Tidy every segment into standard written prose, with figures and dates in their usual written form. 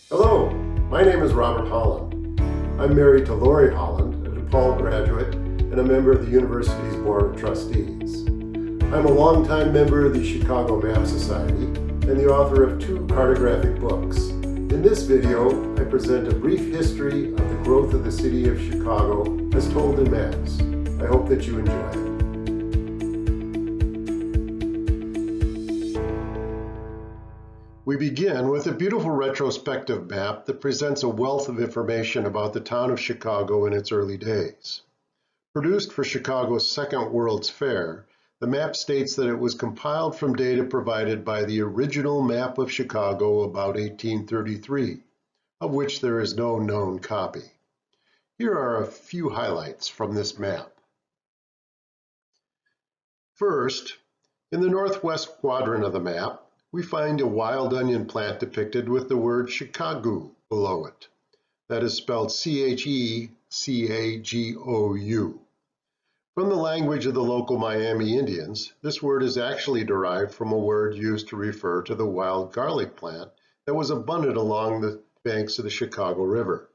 Hello, my name is Robert Holland. I'm married to Lori Holland, a DePaul graduate and a member of the university's Board of Trustees. I'm a longtime member of the Chicago Map Society and the author of 2 cartographic books. In this video, I present a brief history of the growth of the city of Chicago as told in maps. I hope that you enjoy it. We begin with a beautiful retrospective map that presents a wealth of information about the town of Chicago in its early days. Produced for Chicago's Second World's Fair, the map states that it was compiled from data provided by the original map of Chicago about 1833, of which there is no known copy. Here are a few highlights from this map. First, in the northwest quadrant of the map, we find a wild onion plant depicted with the word Chicago below it. That is spelled C-H-E-C-A-G-O-U. From the language of the local Miami Indians, this word is actually derived from a word used to refer to the wild garlic plant that was abundant along the banks of the Chicago River.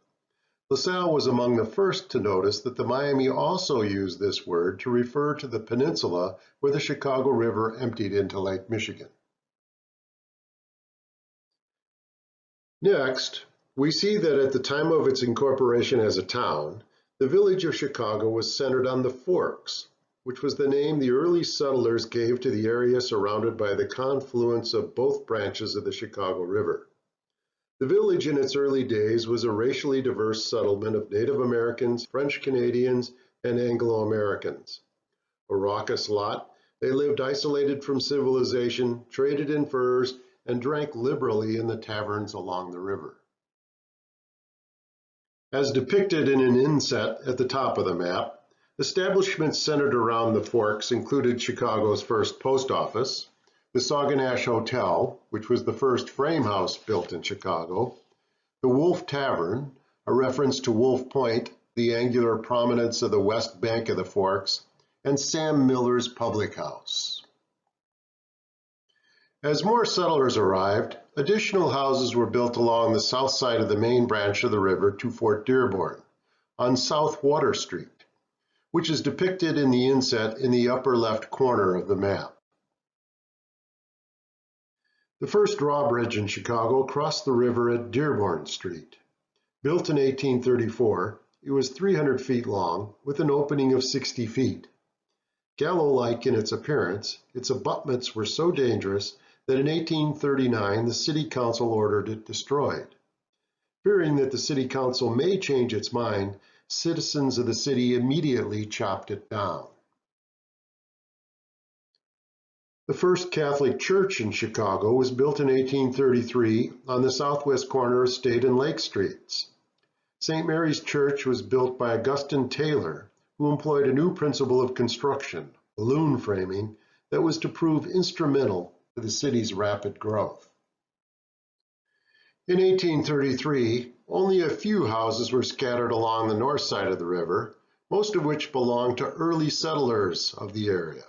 LaSalle was among the first to notice that the Miami also used this word to refer to the peninsula where the Chicago River emptied into Lake Michigan. Next, we see that at the time of its incorporation as a town, the village of Chicago was centered on the Forks, which was the name the early settlers gave to the area surrounded by the confluence of both branches of the Chicago River. The village in its early days was a racially diverse settlement of Native Americans, French Canadians, and Anglo-Americans. A raucous lot, they lived isolated from civilization, traded in furs, and drank liberally in the taverns along the river. As depicted in an inset at the top of the map, establishments centered around the Forks included Chicago's first post office, the Sauganash Hotel, which was the first frame house built in Chicago, the Wolf Tavern, a reference to Wolf Point, the angular prominence of the west bank of the Forks, and Sam Miller's Public House. As more settlers arrived, additional houses were built along the south side of the main branch of the river to Fort Dearborn, on South Water Street, which is depicted in the inset in the upper left corner of the map. The first drawbridge in Chicago crossed the river at Dearborn Street. Built in 1834, it was 300 feet long with an opening of 60 feet. Gallows-like in its appearance, its abutments were so dangerous that in 1839 the City Council ordered it destroyed. Fearing that the City Council may change its mind, citizens of the city immediately chopped it down. The first Catholic church in Chicago was built in 1833 on the southwest corner of State and Lake Streets. St. Mary's Church was built by Augustine Taylor, who employed a new principle of construction, balloon framing, that was to prove instrumental to the city's rapid growth. In 1833, only a few houses were scattered along the north side of the river, most of which belonged to early settlers of the area.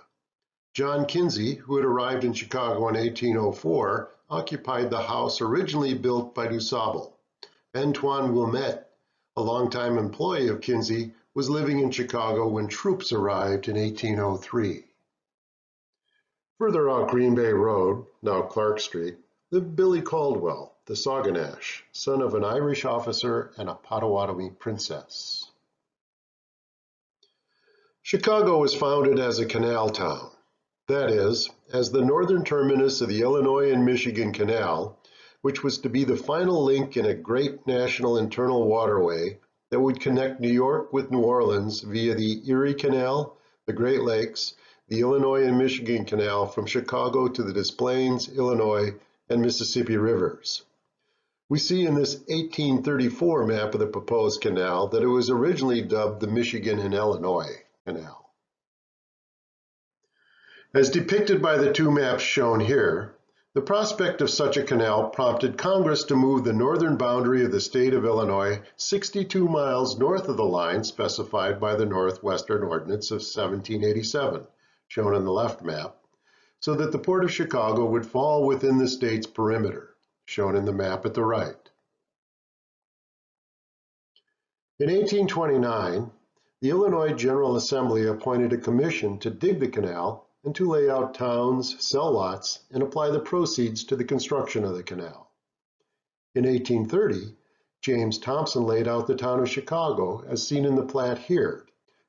John Kinsey, who had arrived in Chicago in 1804, occupied the house originally built by DuSable. Antoine Wilmette, a longtime employee of Kinsey, was living in Chicago when troops arrived in 1803. Further out Green Bay Road, now Clark Street, lived Billy Caldwell, the Sauganash, son of an Irish officer and a Potawatomi princess. Chicago was founded as a canal town. That is, as the northern terminus of the Illinois and Michigan Canal, which was to be the final link in a great national internal waterway that would connect New York with New Orleans via the Erie Canal, the Great Lakes, the Illinois and Michigan Canal from Chicago to the Des Plaines, Illinois, and Mississippi rivers. We see in this 1834 map of the proposed canal that it was originally dubbed the Michigan and Illinois Canal. As depicted by the 2 maps shown here, the prospect of such a canal prompted Congress to move the northern boundary of the state of Illinois 62 miles north of the line specified by the Northwestern Ordinance of 1787, shown on the left map, so that the Port of Chicago would fall within the state's perimeter, shown in the map at the right. In 1829, the Illinois General Assembly appointed a commission to dig the canal and to lay out towns, sell lots, and apply the proceeds to the construction of the canal. In 1830, James Thompson laid out the town of Chicago as seen in the plat here,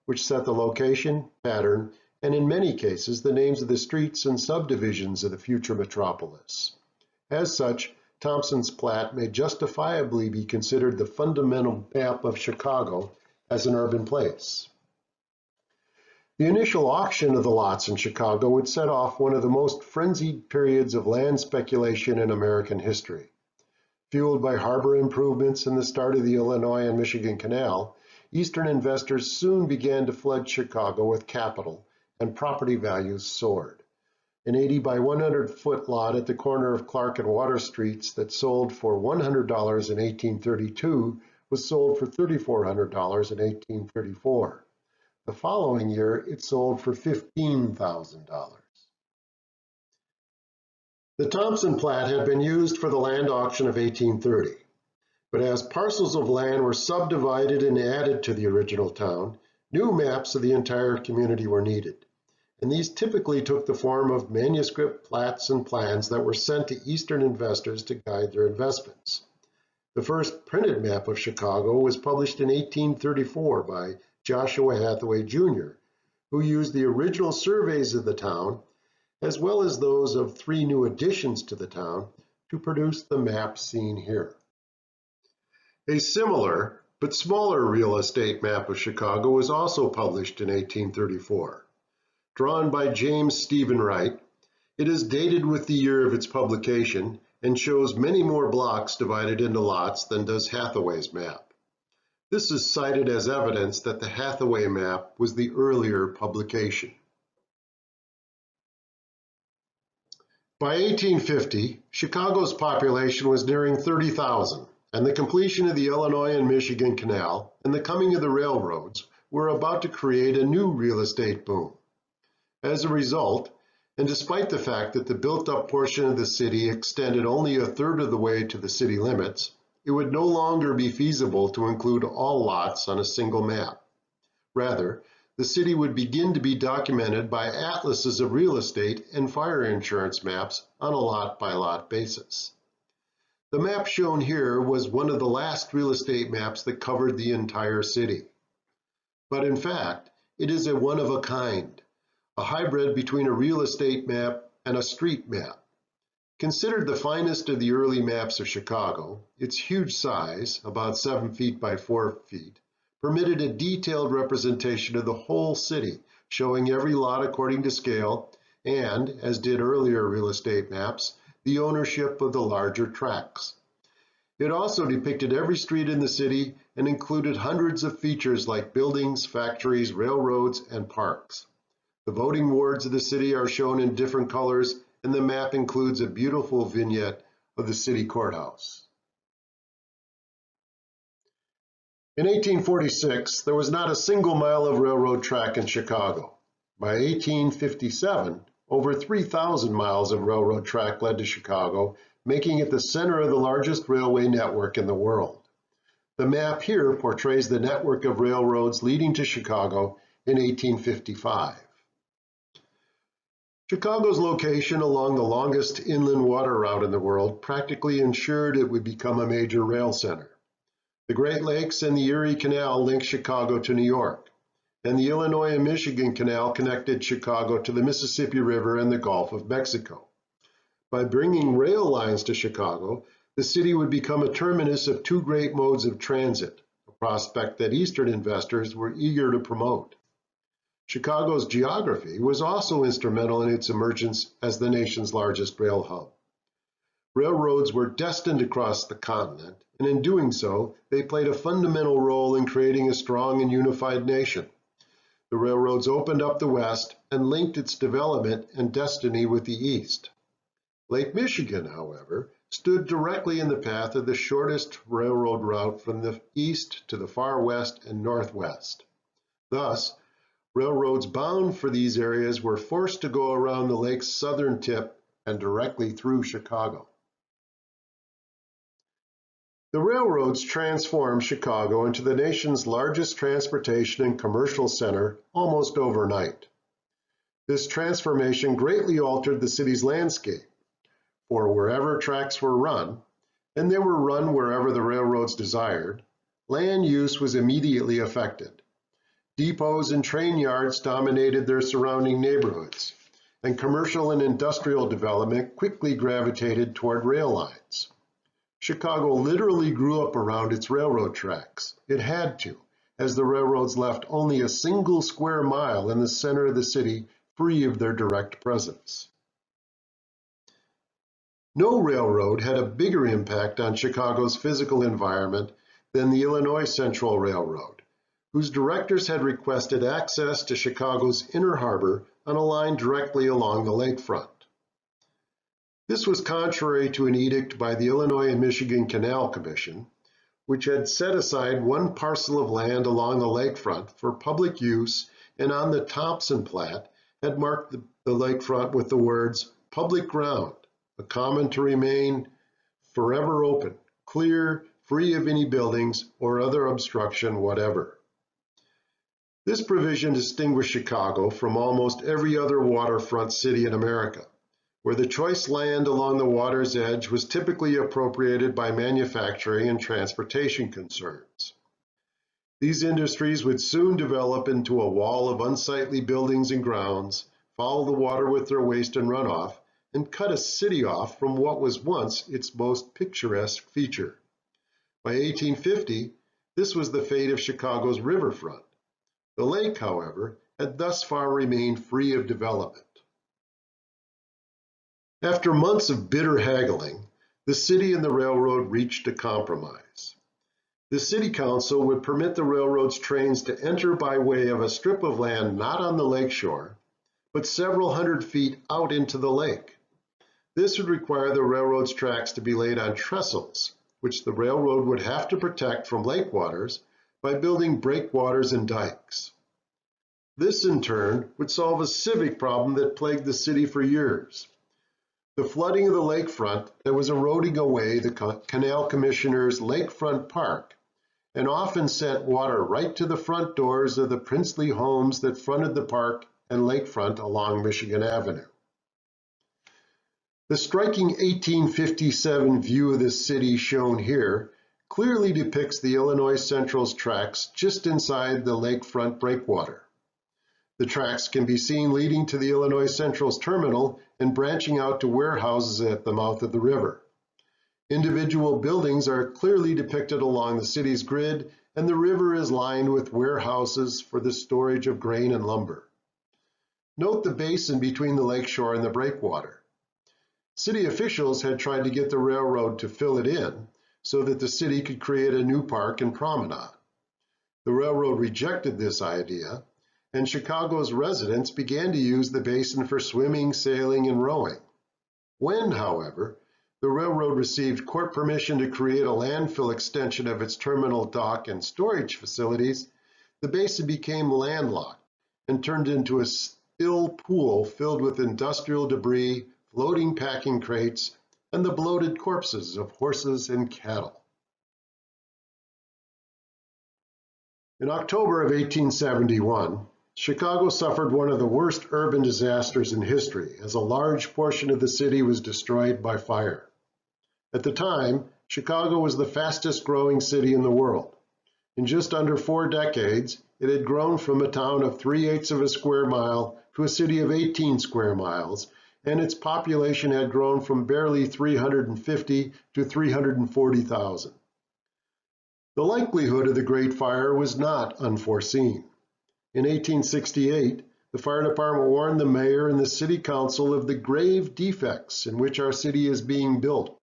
which set the location, pattern, and in many cases the names of the streets and subdivisions of the future metropolis. As such, Thompson's plat may justifiably be considered the fundamental map of Chicago as an urban place. The initial auction of the lots in Chicago would set off one of the most frenzied periods of land speculation in American history. Fueled by harbor improvements and the start of the Illinois and Michigan Canal, Eastern investors soon began to flood Chicago with capital, and property values soared. An 80 by 100 foot lot at the corner of Clark and Water Streets that sold for $100 in 1832 was sold for $3,400 in 1834. The following year, it sold for $15,000. The Thompson plat had been used for the land auction of 1830, but as parcels of land were subdivided and added to the original town, new maps of the entire community were needed, and these typically took the form of manuscript plats and plans that were sent to Eastern investors to guide their investments. The first printed map of Chicago was published in 1834 by Joshua Hathaway Jr., who used the original surveys of the town, as well as those of 3 new additions to the town, to produce the map seen here. A similar, but smaller real estate map of Chicago was also published in 1834. Drawn by James Stephen Wright, it is dated with the year of its publication and shows many more blocks divided into lots than does Hathaway's map. This is cited as evidence that the Hathaway map was the earlier publication. By 1850, Chicago's population was nearing 30,000, and the completion of the Illinois and Michigan Canal and the coming of the railroads were about to create a new real estate boom. As a result, and despite the fact that the built-up portion of the city extended only a third of the way to the city limits, it would no longer be feasible to include all lots on a single map. Rather, the city would begin to be documented by atlases of real estate and fire insurance maps on a lot-by-lot basis. The map shown here was one of the last real estate maps that covered the entire city. But in fact, it is a one-of-a-kind, a hybrid between a real estate map and a street map. Considered the finest of the early maps of Chicago, its huge size, about 7 feet by 4 feet, permitted a detailed representation of the whole city, showing every lot according to scale, and, as did earlier real estate maps, the ownership of the larger tracts. It also depicted every street in the city and included hundreds of features like buildings, factories, railroads, and parks. The voting wards of the city are shown in different colors, and the map includes a beautiful vignette of the city courthouse. In 1846, there was not a single mile of railroad track in Chicago. By 1857, over 3,000 miles of railroad track led to Chicago, making it the center of the largest railway network in the world. The map here portrays the network of railroads leading to Chicago in 1855. Chicago's location along the longest inland water route in the world practically ensured it would become a major rail center. The Great Lakes and the Erie Canal linked Chicago to New York, and the Illinois and Michigan Canal connected Chicago to the Mississippi River and the Gulf of Mexico. By bringing rail lines to Chicago, the city would become a terminus of 2 great modes of transit, a prospect that Eastern investors were eager to promote. Chicago's geography was also instrumental in its emergence as the nation's largest rail hub. Railroads were destined to cross the continent, and in doing so, they played a fundamental role in creating a strong and unified nation. The railroads opened up the West and linked its development and destiny with the East. Lake Michigan, however, stood directly in the path of the shortest railroad route from the east to the far west and northwest. Thus, railroads bound for these areas were forced to go around the lake's southern tip and directly through Chicago. The railroads transformed Chicago into the nation's largest transportation and commercial center almost overnight. This transformation greatly altered the city's landscape, for wherever tracks were run, and they were run wherever the railroads desired, land use was immediately affected. Depots and train yards dominated their surrounding neighborhoods, and commercial and industrial development quickly gravitated toward rail lines. Chicago literally grew up around its railroad tracks. It had to, as the railroads left only a single square mile in the center of the city free of their direct presence. No railroad had a bigger impact on Chicago's physical environment than the Illinois Central Railroad, whose directors had requested access to Chicago's inner harbor on a line directly along the lakefront. This was contrary to an edict by the Illinois and Michigan Canal Commission, which had set aside one parcel of land along the lakefront for public use and on the Thompsons plat had marked the lakefront with the words "public ground, a common to remain forever open, clear, free of any buildings or other obstruction whatever." This provision distinguished Chicago from almost every other waterfront city in America, where the choice land along the water's edge was typically appropriated by manufacturing and transportation concerns. These industries would soon develop into a wall of unsightly buildings and grounds, foul the water with their waste and runoff, and cut a city off from what was once its most picturesque feature. By 1850, this was the fate of Chicago's riverfront. The lake, however, had thus far remained free of development. After months of bitter haggling, the city and the railroad reached a compromise. The city council would permit the railroad's trains to enter by way of a strip of land not on the lakeshore, but several hundred feet out into the lake. This would require the railroad's tracks to be laid on trestles, which the railroad would have to protect from lake waters by building breakwaters and dikes. This, in turn, would solve a civic problem that plagued the city for years: the flooding of the lakefront that was eroding away the Canal Commissioner's lakefront park and often sent water right to the front doors of the princely homes that fronted the park and lakefront along Michigan Avenue. The striking 1857 view of the city shown here clearly depicts the Illinois Central's tracks just inside the lakefront breakwater. The tracks can be seen leading to the Illinois Central's terminal and branching out to warehouses at the mouth of the river. Individual buildings are clearly depicted along the city's grid, and the river is lined with warehouses for the storage of grain and lumber. Note the basin between the lakeshore and the breakwater. City officials had tried to get the railroad to fill it in so that the city could create a new park and promenade. The railroad rejected this idea, and Chicago's residents began to use the basin for swimming, sailing, and rowing. When, however, the railroad received court permission to create a landfill extension of its terminal dock and storage facilities, the basin became landlocked and turned into a still pool filled with industrial debris, floating packing crates, and the bloated corpses of horses and cattle. In October of 1871, Chicago suffered one of the worst urban disasters in history, as a large portion of the city was destroyed by fire. At the time, Chicago was the fastest growing city in the world. In just under 4 decades, it had grown from a town of 3/8 of a square mile to a city of 18 square miles, and its population had grown from barely 350 to 340,000. The likelihood of the Great Fire was not unforeseen. In 1868, the fire department warned the mayor and the city council of the grave defects in which our city is being built.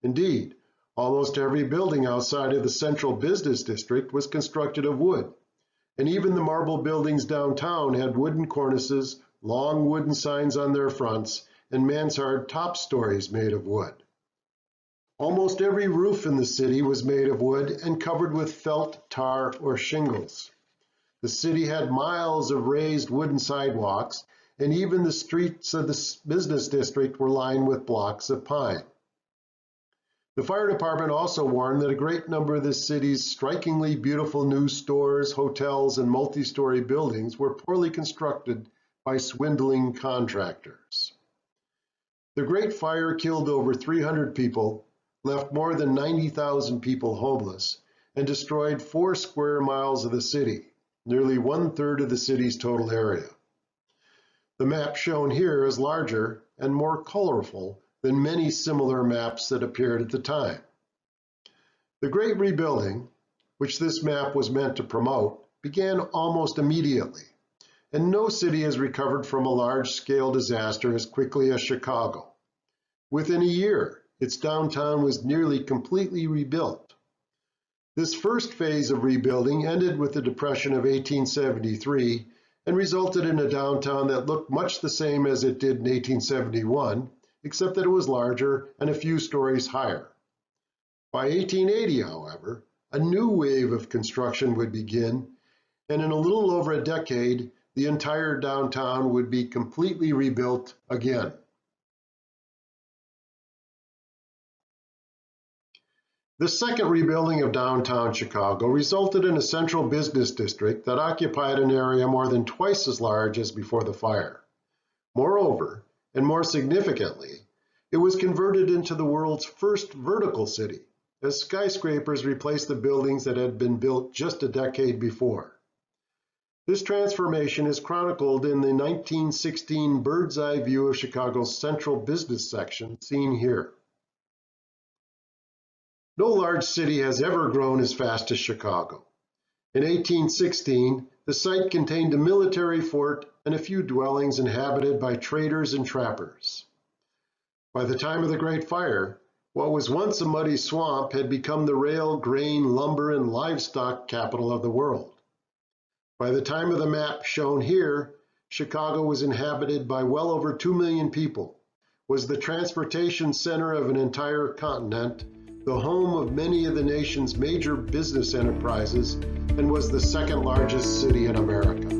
Indeed, almost every building outside of the central business district was constructed of wood, and even the marble buildings downtown had wooden cornices, long wooden signs on their fronts, and mansard top stories made of wood. Almost every roof in the city was made of wood and covered with felt, tar, or shingles. The city had miles of raised wooden sidewalks, and even the streets of the business district were lined with blocks of pine. The fire department also warned that a great number of the city's strikingly beautiful new stores, hotels, and multi-story buildings were poorly constructed by swindling contractors. The Great Fire killed over 300 people, left more than 90,000 people homeless, and destroyed 4 square miles of the city, nearly 1/3 of the city's total area. The map shown here is larger and more colorful than many similar maps that appeared at the time. The Great Rebuilding, which this map was meant to promote, began almost immediately, and no city has recovered from a large-scale disaster as quickly as Chicago. Within a year, its downtown was nearly completely rebuilt. This first phase of rebuilding ended with the Depression of 1873 and resulted in a downtown that looked much the same as it did in 1871, except that it was larger and a few stories higher. By 1880, however, a new wave of construction would begin, and in a little over a decade, the entire downtown would be completely rebuilt again. The second rebuilding of downtown Chicago resulted in a central business district that occupied an area more than twice as large as before the fire. Moreover, and more significantly, it was converted into the world's first vertical city, as skyscrapers replaced the buildings that had been built just a decade before. This transformation is chronicled in the 1916 bird's eye view of Chicago's central business section, seen here. No large city has ever grown as fast as Chicago. In 1816, the site contained a military fort and a few dwellings inhabited by traders and trappers. By the time of the Great Fire, what was once a muddy swamp had become the rail, grain, lumber, and livestock capital of the world. By the time of the map shown here, Chicago was inhabited by well over 2 million people, was the transportation center of an entire continent, the home of many of the nation's major business enterprises, and was the second largest city in America.